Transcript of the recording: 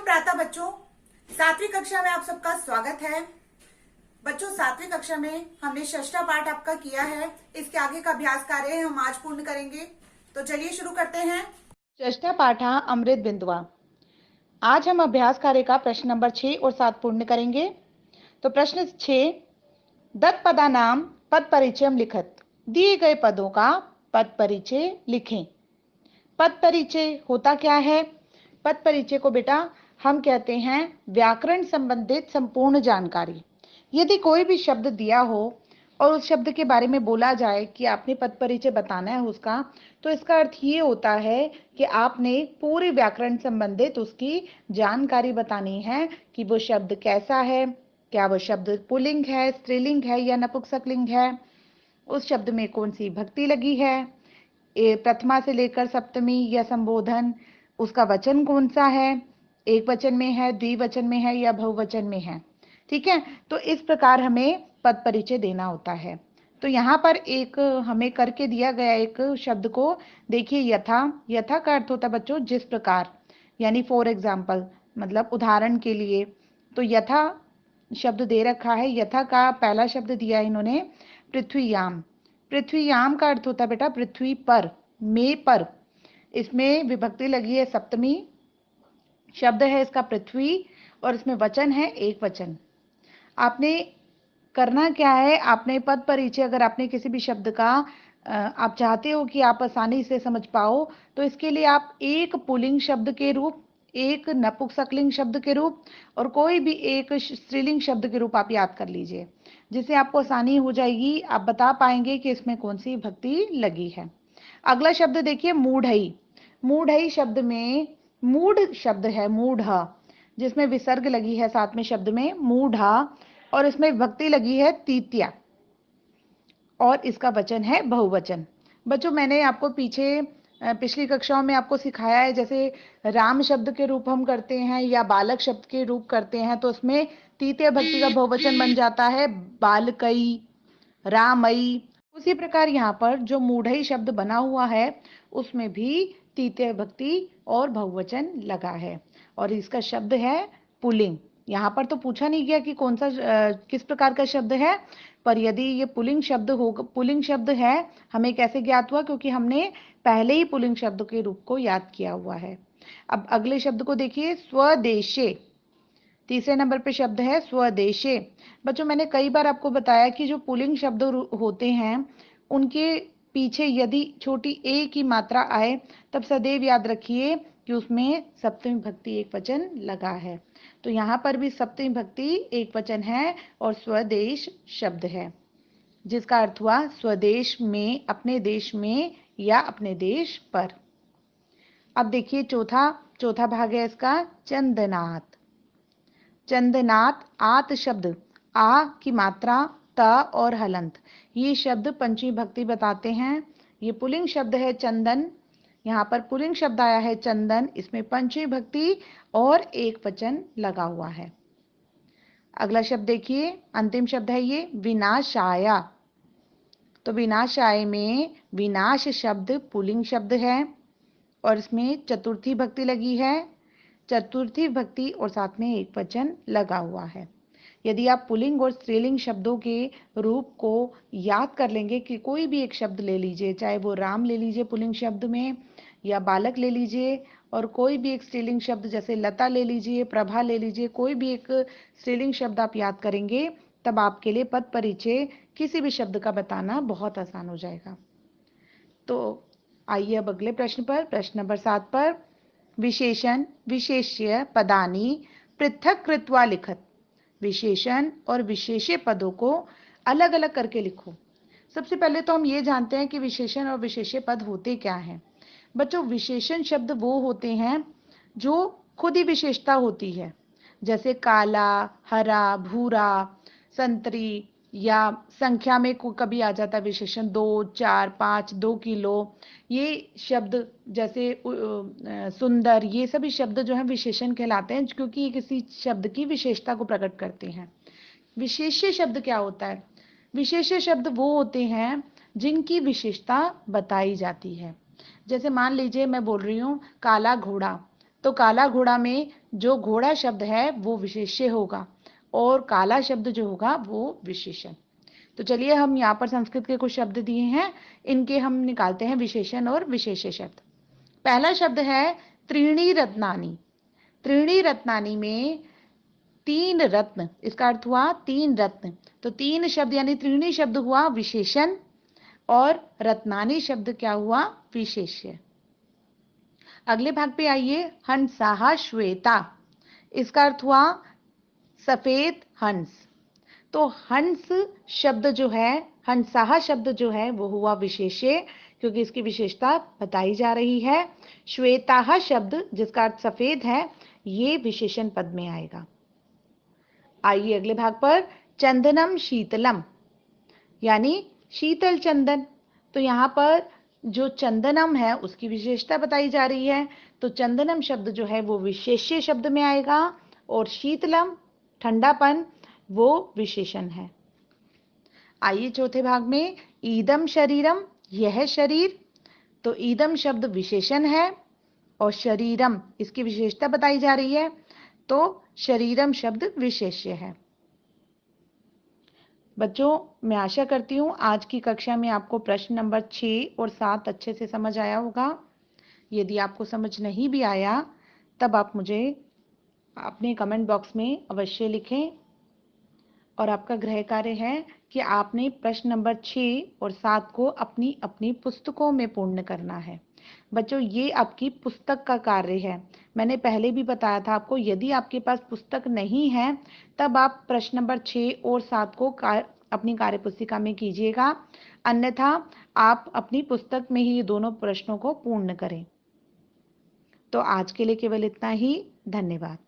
शुभ प्रातः बच्चों। 7वीं कक्षा में आप सबका स्वागत है। बच्चों 7वीं कक्षा में हमने षष्ठा पाठ आपका किया है। इसके आगे का अभ्यास कार्य हम आज पूर्ण करेंगे। तो चलिए शुरू करते हैं। षष्ठा पाठा अमृत बिंदुआ। आज हम अभ्यास कार्य का प्रश्न नंबर 6 और 7 पूर्ण करेंगे। तो प्रश्न 6, दत्त पदा नाम पद परिचय लिखत। दिए गए पदों का पद परिचय लिखें। पद परिचय होता क्या है? पद परिचय को बेटा हम कहते हैं व्याकरण संबंधित संपूर्ण जानकारी। यदि कोई भी शब्द दिया हो और उस शब्द के बारे में बोला जाए कि आपने पद परिचय बताना है उसका, तो इसका अर्थ ये होता है कि आपने पूरे व्याकरण संबंधित उसकी जानकारी बतानी है कि वो शब्द कैसा है, क्या वो शब्द पुल्लिंग है, स्त्रीलिंग है या नपुंसकलिंग है, उस शब्द में कौन सी भक्ति लगी है, प्रथमा से लेकर सप्तमी या संबोधन, उसका वचन कौन सा है, एक वचन में है, द्विवचन में है या बहुवचन में है। ठीक है, तो इस प्रकार हमें पद परिचय देना होता है। तो यहाँ पर एक हमें करके दिया गया एक शब्द को देखिए, यथा। यथा का अर्थ होता है बच्चों जिस प्रकार, यानी फॉर एग्जाम्पल, मतलब उदाहरण के लिए। तो यथा शब्द दे रखा है। यथा का पहला शब्द दिया है इन्होंने पृथ्वीयाम। पृथ्वीयाम का अर्थ होता है बेटा पृथ्वी पर, में पर। इसमें विभक्ति लगी है सप्तमी, शब्द है इसका पृथ्वी और इसमें वचन है एक वचन। आपने करना क्या है, आपने पद परिचय अगर आपने किसी भी शब्द का आप चाहते हो कि आप आसानी से समझ पाओ, तो इसके लिए आप एक पुल्लिंग शब्द के रूप, एक नपुंसकलिंग शब्द के रूप और कोई भी एक स्त्रीलिंग शब्द के रूप आप याद कर लीजिए, जिससे आपको आसानी हो जाएगी, आप बता पाएंगे कि इसमें कौन सी भक्ति लगी है। अगला शब्द देखिए मूढ़ई। मूढ़ई शब्द में मूढ़ शब्द है, मूढ़, जिसमें विसर्ग लगी है साथ में शब्द में मूढ़ा और इसमें विभक्ति लगी है तृतीया और इसका वचन है बहुवचन। बच्चों मैंने आपको पीछे पिछली कक्षाओं में आपको सिखाया है, जैसे राम शब्द के रूप हम करते हैं या बालक शब्द के रूप करते हैं तो उसमें तृतीय भक्ति का बहुवचन बन जाता है बालकई, रामई। उसी प्रकार यहाँ पर जो मूढ़ई शब्द बना हुआ है उसमें भी तृतीय भक्ति और बहुवचन लगा है और इसका शब्द है पुल्लिंग। यहाँ पर तो पूछा नहीं गया कि कौन सा किस प्रकार का शब्द है, पर यदि ये पुल्लिंग शब्द होगा, पुल्लिंग शब्द है, हमें कैसे ज्ञात हुआ? क्योंकि हमने पहले ही पुल्लिंग शब्द के रूप को याद किया हुआ है। अब अगले शब्द को देखिए, स्वदेशे। तीसरे नंबर पे शब्द है स्वदेशे। बच्चों मैंने कई बार आपको बताया कि जो पुल्लिंग शब्द होते हैं उनके पीछे यदि छोटी ए की मात्रा आए तब सदैव याद रखिए कि उसमें सप्तमी भक्ति एक वचन लगा है। तो यहाँ पर भी सप्तमी भक्ति एक वचन है और स्वदेश शब्द है, जिसका अर्थ हुआ स्वदेश में, अपने देश में या अपने देश पर। अब देखिए चौथा भाग है इसका चंदनाथ। चंदनाथ, आत शब्द, आ की मात्रा, त और हलंत, ये शब्द पंचमी भक्ति बताते हैं। ये पुल्लिंग शब्द है चंदन, यहाँ पर पुल्लिंग शब्द आया है चंदन, इसमें पंचमी भक्ति और एक वचन लगा हुआ है। अगला शब्द देखिए, अंतिम शब्द है ये विनाशाया। तो विनाशाय में विनाश शब्द पुल्लिंग शब्द है और इसमें चतुर्थी भक्ति लगी है, चतुर्थी भक्ति और साथ में एक वचन लगा हुआ है। यदि आप पुल्लिंग और स्त्रीलिंग शब्दों के रूप को याद कर लेंगे कि कोई भी एक शब्द ले लीजिए, चाहे वो राम ले लीजिए पुल्लिंग शब्द में या बालक ले लीजिए, और कोई भी एक स्त्रीलिंग शब्द जैसे लता ले लीजिए, प्रभा ले लीजिए, कोई भी एक स्त्रीलिंग शब्द आप याद करेंगे तब आपके लिए पद परिचय किसी भी शब्द का बताना बहुत आसान हो जाएगा। तो आइए अब अगले प्रश्न पर, प्रश्न नंबर 7 पर, विशेषण विशेष्य पदानि पृथक कृत्वा लिखत। विशेषण और विशेष्य पदों को अलग अलग करके लिखो। सबसे पहले तो हम ये जानते हैं कि विशेषण और विशेष्य पद होते क्या हैं। बच्चों विशेषण शब्द वो होते हैं जो खुद ही विशेषता होती है, जैसे काला, हरा, भूरा, संतरी, या संख्या में कभी आ जाता है विशेषण 2, 4, 5, 2 किलो, ये शब्द जैसे सुंदर, ये सभी शब्द जो हैं विशेषण कहलाते हैं क्योंकि ये किसी शब्द की विशेषता को प्रकट करते हैं। विशेष्य शब्द क्या होता है? विशेष्य शब्द वो होते हैं जिनकी विशेषता बताई जाती है। जैसे मान लीजिए मैं बोल रही हूँ काला घोड़ा, तो काला घोड़ा में जो घोड़ा शब्द है वो विशेष्य होगा और काला शब्द जो होगा वो विशेषण। तो चलिए हम यहाँ पर संस्कृत के कुछ शब्द दिए हैं, इनके हम निकालते हैं विशेषण और विशेष्य शब्द। पहला शब्द है त्रीणी रत्नानि। त्रीणी रत्नानि में 3 रत्न, इसका अर्थ हुआ 3 रत्न। तो 3 शब्द यानी त्रीणी शब्द हुआ विशेषण और रत्नानि शब्द क्या हुआ विशेष्य। अगले भाग पे आइए, हंसाहा श्वेता, इसका अर्थ हुआ सफेद हंस। तो हंस शब्द जो है, हंसाहा शब्द जो है वो हुआ विशेष्य क्योंकि इसकी विशेषता बताई जा रही है। श्वेताहा शब्द जिसका अर्थ सफेद है ये विशेषण पद में आएगा। आइए अगले भाग पर, चंदनम शीतलम यानी शीतल चंदन। तो यहाँ पर जो चंदनम है उसकी विशेषता बताई जा रही है। तो चंदनम शब्द जो है वो विशेष्य शब्द में आएगा और शीतलम ठंडापन वो विशेषण है। आइए चौथे भाग में, ईदम शरीरम यह शरीर। तो ईदम शब्द विशेषण है और शरीरम इसकी विशेषता बताई जा रही है। तो शरीरम शब्द विशेष्य है। बच्चों मैं आशा करती हूँ आज की कक्षा में आपको प्रश्न नंबर 6 और 7 अच्छे से समझ आया होगा। यदि आपको समझ नहीं भी आया तब आप मुझे अपने कमेंट बॉक्स में अवश्य लिखें। और आपका गृह कार्य है कि आपने प्रश्न नंबर 6 और 7 को अपनी अपनी पुस्तकों में पूर्ण करना है। बच्चों ये आपकी पुस्तक का कार्य है। मैंने पहले भी बताया था आपको, यदि आपके पास पुस्तक नहीं है तब आप प्रश्न नंबर 6 और 7 को अपनी कार्य पुस्तिका में कीजिएगा, अन्यथा आप अपनी पुस्तक में ही ये दोनों प्रश्नों को पूर्ण करें। तो आज के लिए केवल इतना ही। धन्यवाद।